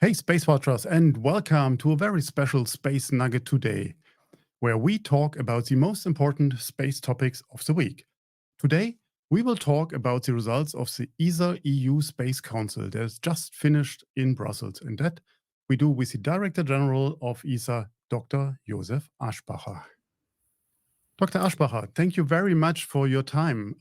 Hey, Space Watchers, and welcome to a very special Space Nugget today, where we talk about the most important space topics of the week. Today, we will talk about the results of the ESA-EU Space Council that is just finished in Brussels, and that we do with the Director General of ESA, Dr. Josef Aschbacher. Dr. Aschbacher, thank you very much for your time.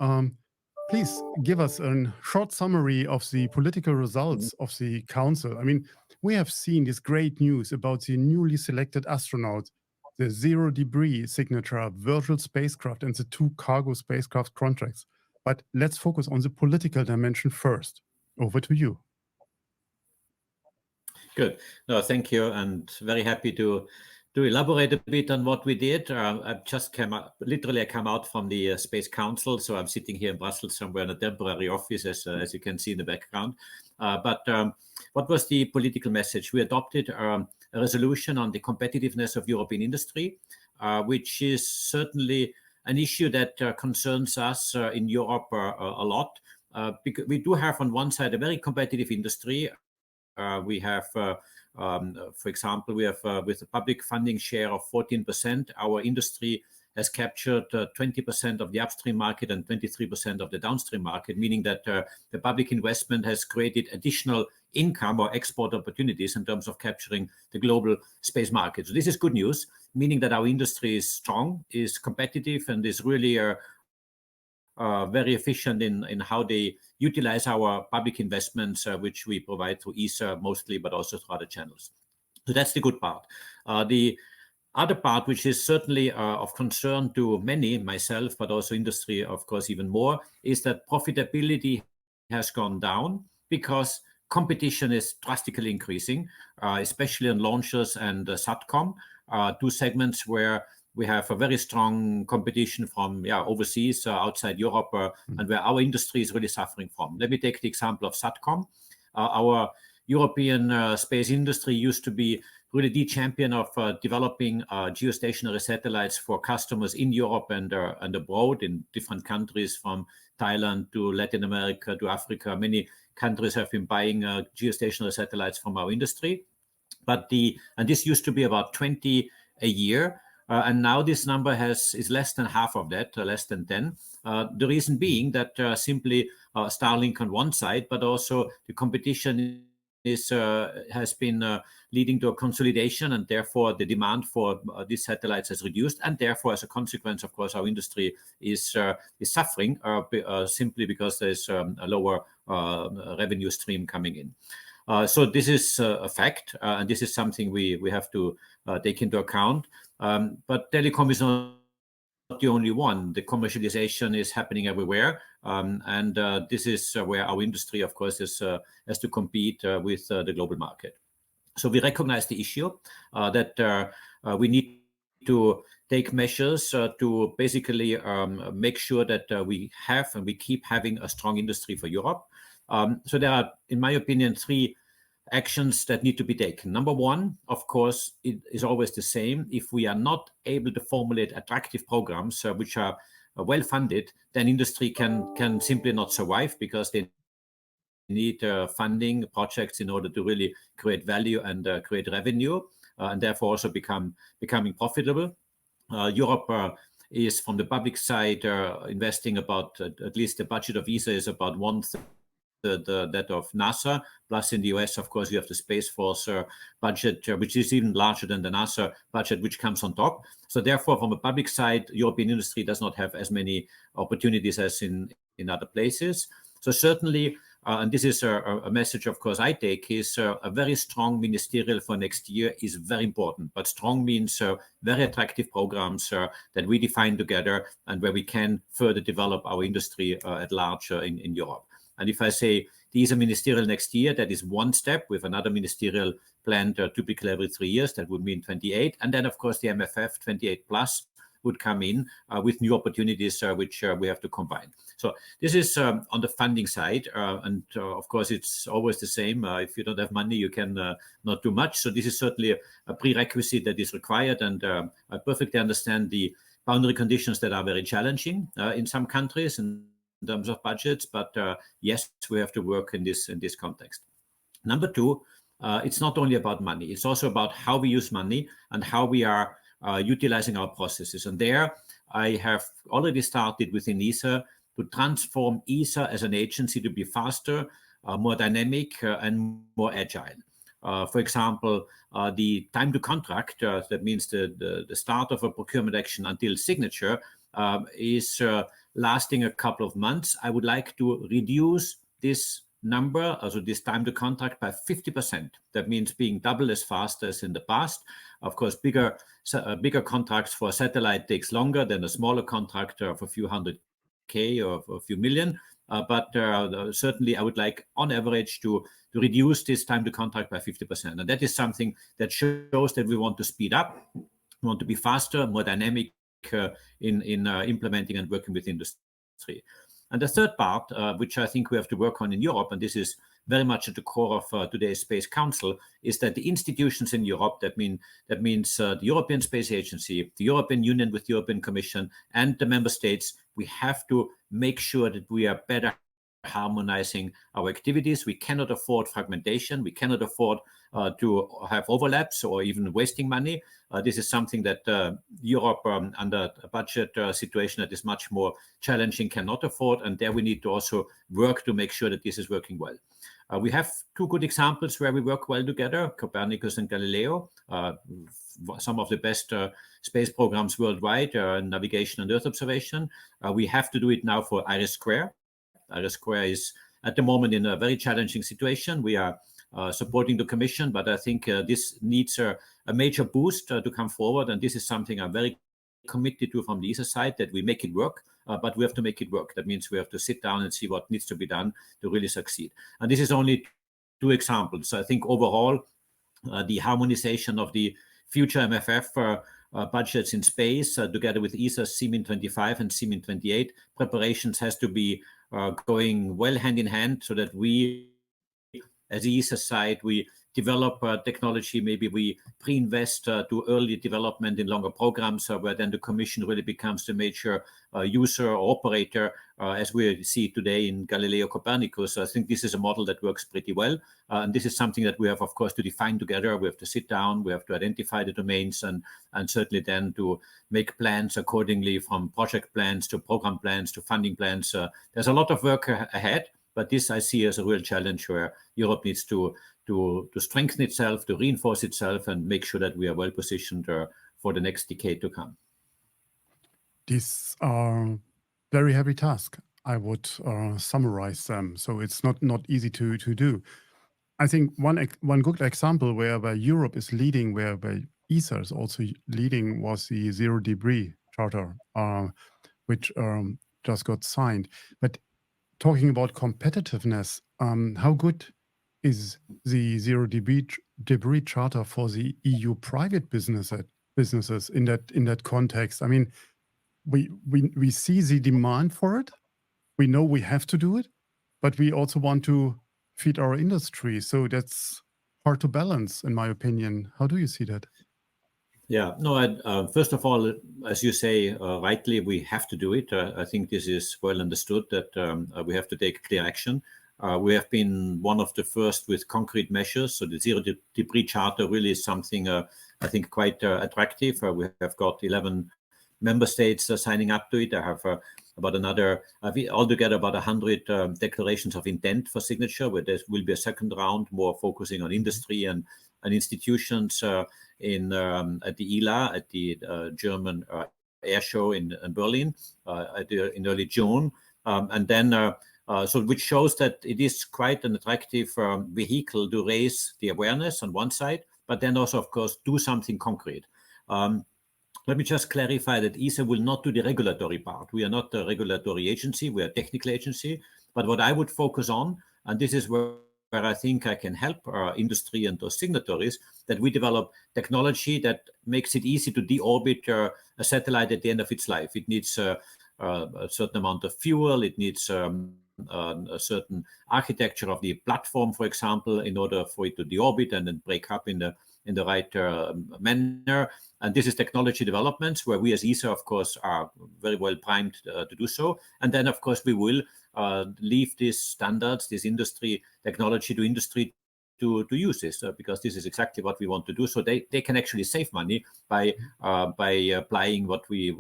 Please give us a short summary of the political results of the council. I mean, we have seen this great news about the newly selected astronauts, the zero debris signature, virtual spacecraft, and the 2 cargo spacecraft contracts. But let's focus on the political dimension first. Over to you. Good. No, thank you, and very happy to elaborate a bit on what we did. I've just literally come out from the Space Council, so I'm sitting here in Brussels somewhere in a temporary office, as you can see in the background. But what was the political message? We adopted a resolution on the competitiveness of European industry, which is certainly an issue that concerns us in Europe a lot. Because we do have on one side a very competitive industry. We have, for example, we have with a public funding share of 14%, our industry has captured 20% of the upstream market and 23% of the downstream market, meaning that the public investment has created additional income or export opportunities in terms of capturing the global space market. So this is good news, meaning that our industry is strong, is competitive, and is really very efficient in how they utilize our public investments, which we provide through ESA mostly, but also through other channels. So that's the good part. The other part, which is certainly of concern to many, myself, but also industry, of course, even more, is that profitability has gone down because competition is drastically increasing, especially on launchers and SATCOM, 2 segments where we have a very strong competition from overseas, outside Europe, and where our industry is really suffering from. Let me take the example of SATCOM. Our European space industry used to be really the champion of developing geostationary satellites for customers in Europe and abroad in different countries, from Thailand to Latin America to Africa. Many countries have been buying geostationary satellites from our industry. But this used to be about 20 a year. And now this number is less than half of that, less than 10. The reason being that simply Starlink on one side, but also the competition has been leading to a consolidation, and therefore the demand for these satellites has reduced, and therefore, as a consequence, of course, our industry is suffering simply because there's a lower revenue stream coming in. So this is a fact, and this is something we have to take into account. But telecom is not the only one. The commercialization is happening everywhere, and this is where our industry, of course, has to compete with the global market. So we recognize the issue that we need to take measures to basically make sure that we have and we keep having a strong industry for Europe. So there are, in my opinion, 3 actions that need to be taken. Number 1, of course, it is always the same. If we are not able to formulate attractive programs which are well funded, then industry can simply not survive, because they need funding projects in order to really create value and create revenue, and therefore also becoming profitable. Europe is, from the public side, investing about, at least the budget of ESA is about 1/3 that of NASA. Plus in the US, of course, you have the Space Force budget, which is even larger than the NASA budget, which comes on top. So therefore, from a public side, European industry does not have as many opportunities as in other places. So certainly, and this is a message, of course, I take, is a very strong ministerial for next year is very important. But strong means very attractive programs that we define together, and where we can further develop our industry at large in Europe. And if I say these are ministerial next year, that is one step, with another ministerial planned typically every 3 years. That would mean 28. And then, of course, the MFF 28 plus would come in with new opportunities, which we have to combine. So this is on the funding side. And of course, it's always the same. If you don't have money, you can not do much. So this is certainly a prerequisite that is required. And I perfectly understand the boundary conditions that are very challenging in some countries in terms of budgets. But yes, we have to work in this context. Number 2, it's not only about money. It's also about how we use money and how we are utilizing our processes. And there I have already started within ESA to transform ESA as an agency to be faster, more dynamic, and more agile. For example, the time to contract, that means the start of a procurement action until signature, is lasting a couple of months. I would like to reduce this number, also this time to contract, by 50%. That means being double as fast as in the past. Of course, bigger contracts for a satellite takes longer than a smaller contract of a few hundred K or a few million. But certainly I would like, on average, to reduce this time to contract by 50%. And that is something that shows that we want to speed up, we want to be faster, more dynamic in implementing and working with industry. And the third part, which I think we have to work on in Europe, and this is very much at the core of today's Space Council, is that the institutions in Europe, that means the European Space Agency, the European Union with the European Commission, and the member states, we have to make sure that we are better harmonizing our activities. We cannot afford fragmentation. We cannot afford to have overlaps or even wasting money. This is something that Europe, under a budget situation that is much more challenging, cannot afford. And there we need to also work to make sure that this is working well. We have two good examples where we work well together, Copernicus and Galileo, some of the best space programs worldwide, navigation and Earth observation. We have to do it now for IRIS². IRIS² is at the moment in a very challenging situation. We are supporting the Commission, but I think this needs a major boost to come forward. And this is something I'm very committed to from the ESA side, that we make it work, but we have to make it work. That means we have to sit down and see what needs to be done to really succeed. And this is only two examples. So I think overall, the harmonization of the future MFF budgets in space, together with ESA's CMIN 25 and CMIN 28, preparations has to be going well hand in hand, so that we, as the ESA side, we develop technology, maybe we pre-invest to early development in longer programs, where then the Commission really becomes the major user or operator, as we see today in Galileo Copernicus. I think this is a model that works pretty well. And this is something that we have, of course, to define together. We have to sit down, we have to identify the domains, and certainly then to make plans accordingly, from project plans to program plans to funding plans. There's a lot of work ahead, but this I see as a real challenge where Europe needs to strengthen itself, to reinforce itself, and make sure that we are well positioned for the next decade to come. These are very heavy tasks. I would summarize them. So it's not easy to do. I think one good example where Europe is leading, where ESA is also leading, was the Zero Debris Charter, which just got signed. But talking about competitiveness, how good is the Zero Debris Charter for the EU private businesses in that context? I mean, we see the demand for it. We know we have to do it, but we also want to feed our industry. So that's hard to balance, in my opinion. How do you see that? Yeah, no, first of all, as you say, rightly, we have to do it. I think this is well understood, that we have to take clear action. We have been one of the first with concrete measures. So the Zero Debris Charter really is something, I think, quite attractive. We have got 11 member states signing up to it. I have about another, altogether about 100 declarations of intent for signature, where there will be a second round, more focusing on industry and institutions at the ELA, at the German air show in Berlin in early June. And then, so which shows that it is quite an attractive vehicle to raise the awareness on one side, but then also, of course, do something concrete. Let me just clarify that ESA will not do the regulatory part. We are not a regulatory agency, we are a technical agency. But what I would focus on, and this is where I think I can help our industry and those signatories, that we develop technology that makes it easy to deorbit a satellite at the end of its life. It needs a certain amount of fuel, it needs a certain architecture of the platform, for example, in order for it to deorbit and then break up in the right manner. And this is technology developments where we as ESA, of course, are very well primed to do so. And then, of course, we will leave these standards, this industry technology to industry to use this because this is exactly what we want to do. So they can actually save money by applying what we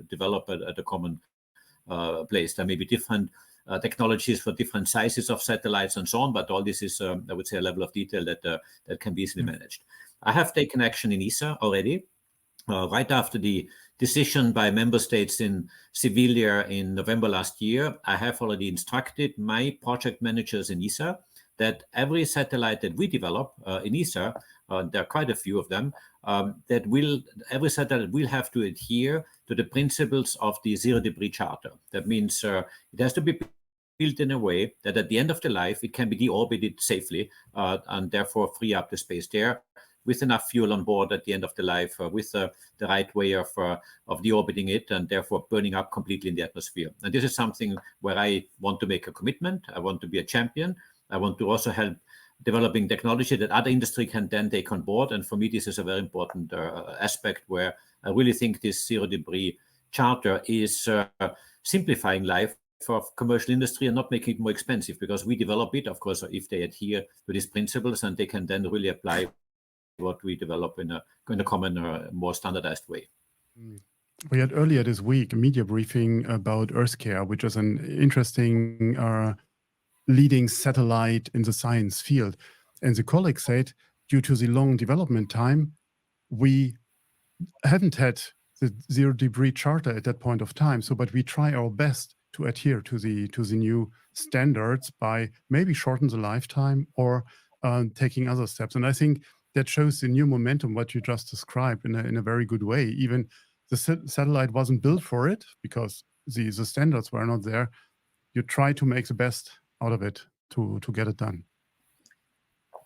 develop at a common place. There may be different technologies for different sizes of satellites and so on, but all this is, I would say, a level of detail that can be easily managed. I have taken action in ESA already. Right after the decision by member states in Sevilla in November last year, I have already instructed my project managers in ESA that every satellite that we develop in ESA, there are quite a few of them, every satellite will have to adhere to the principles of the Zero Debris Charter. That means it has to be built in a way that at the end of the life, it can be deorbited safely and therefore free up the space there, with enough fuel on board at the end of the life, with the right way of deorbiting it, and therefore burning up completely in the atmosphere. And this is something where I want to make a commitment. I want to be a champion. I want to also help developing technology that other industry can then take on board. And for me, this is a very important aspect where I really think this Zero Debris Charter is simplifying life for commercial industry and not making it more expensive, because we develop it, of course, if they adhere to these principles, and they can then really apply what we develop in a common, more standardized way. We had earlier this week a media briefing about EarthCare, which is an interesting leading satellite in the science field. And the colleague said, due to the long development time, we hadn't had the Zero Debris Charter at that point of time. So, but we try our best to adhere to the new standards by maybe shorten the lifetime or taking other steps. And I think that shows the new momentum, what you just described, in a very good way. Even the satellite wasn't built for it because the standards were not there. You try to make the best out of it to get it done.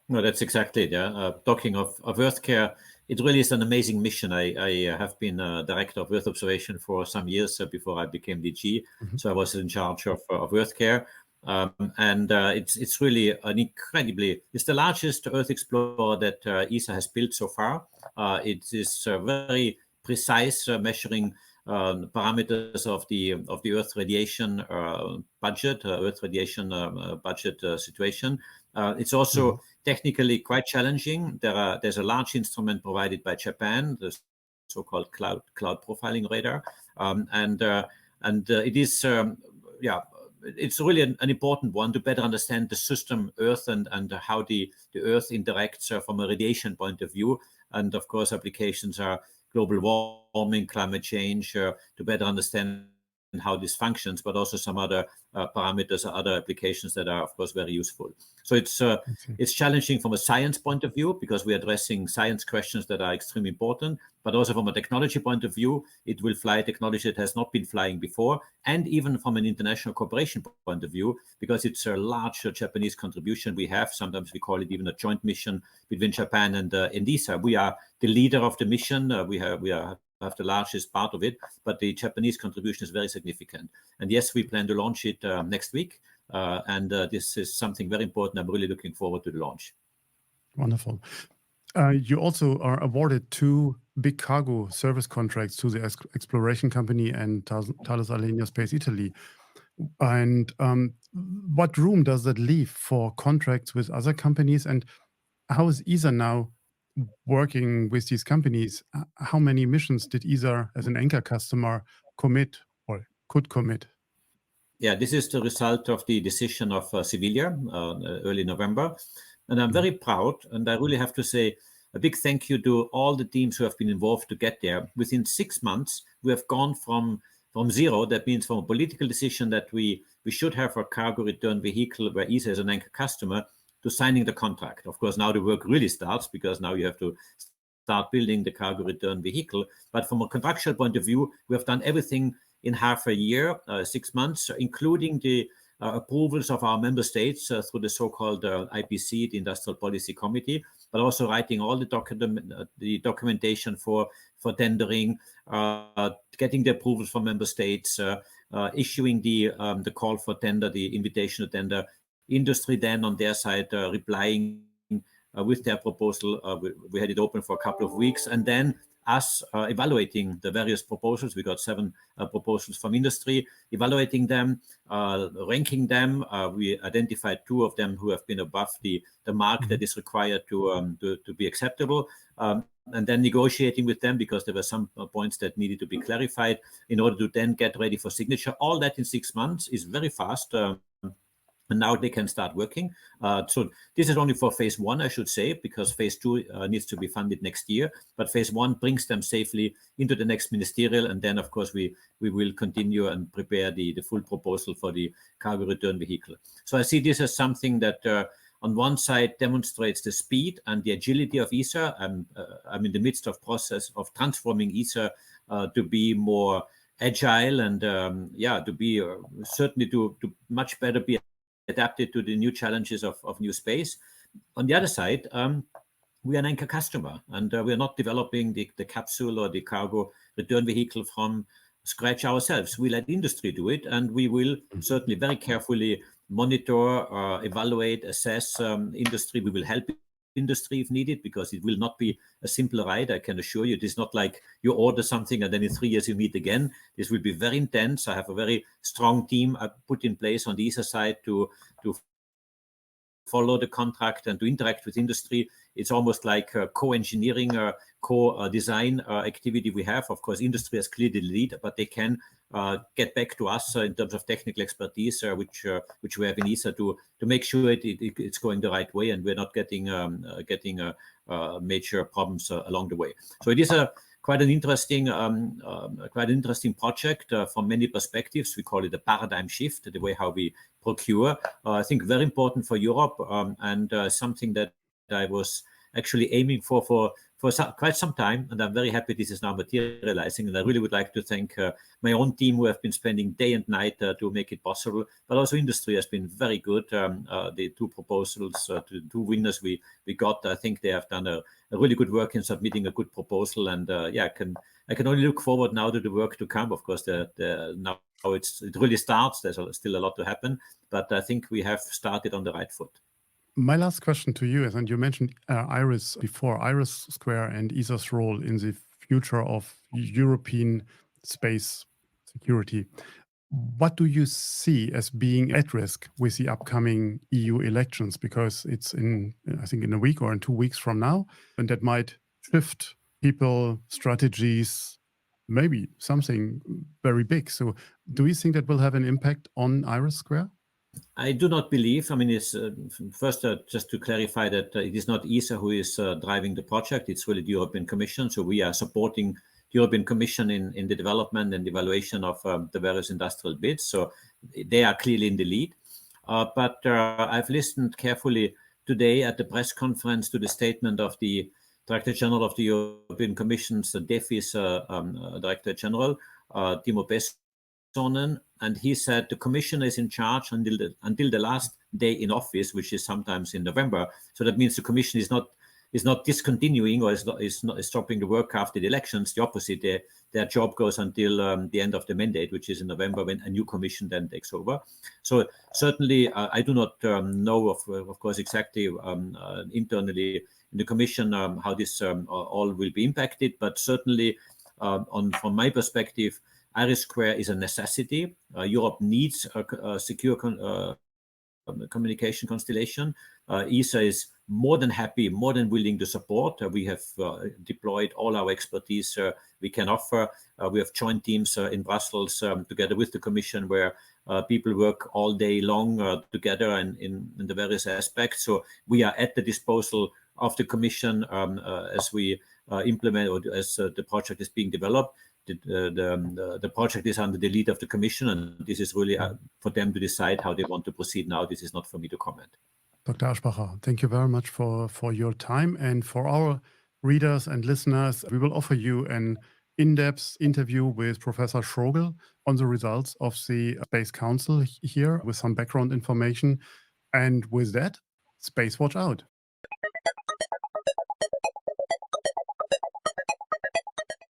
No, that's exactly it. Yeah. Talking of EarthCare, it really is an amazing mission. I have been director of Earth observation for some years before I became DG. So I was in charge of EarthCare. And it's really it's the largest Earth explorer that ESA has built so far. It is very precise, measuring parameters of the Earth radiation budget, situation. It's also technically quite challenging. There's a large instrument provided by Japan, the so-called cloud profiling radar, and it is it's really an important one to better understand the system Earth and how the Earth interacts from a radiation point of view. And of course, applications are global warming, climate change, to better understand how this functions, but also some other parameters or other applications that are, of course, very useful. So it's challenging from a science point of view because we're addressing science questions that are extremely important, but also from a technology point of view, it will fly technology that has not been flying before, and even from an international cooperation point of view, because it's a large Japanese contribution we have. Sometimes we call it even a joint mission between Japan and ESA. We are the leader of the mission. We have the largest part of it, but the Japanese contribution is very significant. And yes, we plan to launch it next week. And this is something very important. I'm really looking forward to the launch. Wonderful. You also are awarded 2 big cargo service contracts to the exploration company and Thales Alenia Space Italy. And what room does that leave for contracts with other companies? And how is ESA now working with these companies? How many missions did ESA as an anchor customer commit or could commit? Yeah, this is the result of the decision of Sevilla early November. And I'm very proud. And I really have to say a big thank you to all the teams who have been involved to get there. Within 6 months, we have gone from zero, that means from a political decision that we should have a cargo return vehicle where ESA is an anchor customer, to signing the contract. Of course, now the work really starts because now you have to start building the cargo return vehicle. But from a contractual point of view, we have done everything in half a year, 6 months, including the approvals of our member states through the so-called IPC, the Industrial Policy Committee, but also writing all the documentation for tendering, getting the approvals from member states, issuing the call for tender, the invitation to tender. Industry then on their side replying with their proposal. We had it open for a couple of weeks, and then us evaluating the various proposals. We got 7 proposals from industry, evaluating them, ranking them. We identified 2 of them who have been above the mark that is required to be acceptable. And then negotiating with them because there were some points that needed to be clarified in order to then get ready for signature. All that in 6 months is very fast. And now they can start working. So this is only for phase 1, I should say, because phase 2 needs to be funded next year. But phase 1 brings them safely into the next ministerial. And then, of course, we will continue and prepare the full proposal for the cargo return vehicle. So I see this as something that on one side demonstrates the speed and the agility of ESA. I'm in the midst of process of transforming ESA to be more agile and to be certainly to much better be adapted to the new challenges of new space. On the other side, we are an anchor customer, and we're not developing the capsule or the cargo return vehicle from scratch ourselves. We let industry do it, and we will certainly very carefully monitor, evaluate, assess industry. We will help industry if needed, because it will not be a simple ride. I can assure you, it is not like you order something and then in 3 years you meet again. This will be very intense. I have a very strong team I put in place on the ESA side to follow the contract and to interact with industry. It's almost like a co-engineering, co-design activity we have. Of course, industry has clearly the lead, but they can get back to us in terms of technical expertise, which we have in ESA to make sure it's going the right way and we're not getting major problems along the way. So it is quite an interesting project from many perspectives. We call it a paradigm shift, the way how we procure. I think very important for Europe and something that I was actually aiming for quite some time, and I'm very happy this is now materializing. And I really would like to thank my own team who have been spending day and night to make it possible, but also industry has been very good. The 2 proposals, the 2 winners we got, I think they have done a really good work in submitting a good proposal. And I can only look forward now to the work to come. Of course, now it really starts. There's still a lot to happen, but I think we have started on the right foot. My last question to you is, and you mentioned IRIS before, IRIS Square and ESA's role in the future of European space security. What do you see as being at risk with the upcoming EU elections? Because it's I think in a week or in 2 weeks from now, and that might shift people, strategies, maybe something very big. So do you think that will have an impact on IRIS Square? I do not believe. I mean, it's first just to clarify that it is not ESA who is driving the project. It's really the European Commission. So we are supporting the European Commission in the development and evaluation of the various industrial bids. So they are clearly in the lead. But I've listened carefully today at the press conference to the statement of the Director General of the European Commission's DEFI's Director General, Timo Pessonen, and he said the Commission is in charge until the last day in office, which is sometimes in November. So that means the Commission is not discontinuing or is not stopping the work after the elections. The opposite, their job goes until the end of the mandate, which is in November, when a new Commission then takes over. So certainly, I do not know, of course, exactly internally in the Commission how this all will be impacted, but certainly, from my perspective, IRIS Square is a necessity. Europe needs a secure communication constellation. ESA is more than happy, more than willing to support. We have deployed all our expertise we can offer. We have joint teams in Brussels together with the Commission, where people work all day long together and in the various aspects. So we are at the disposal of the Commission as we implement, or as the project is being developed. The project is under the lead of the Commission, and this is really for them to decide how they want to proceed now. This is not for me to comment. Dr. Aschbacher, thank you very much for your time. And for our readers and listeners, we will offer you an in-depth interview with Professor Schrogel on the results of the Space Council here with some background information. And with that, Space Watch out.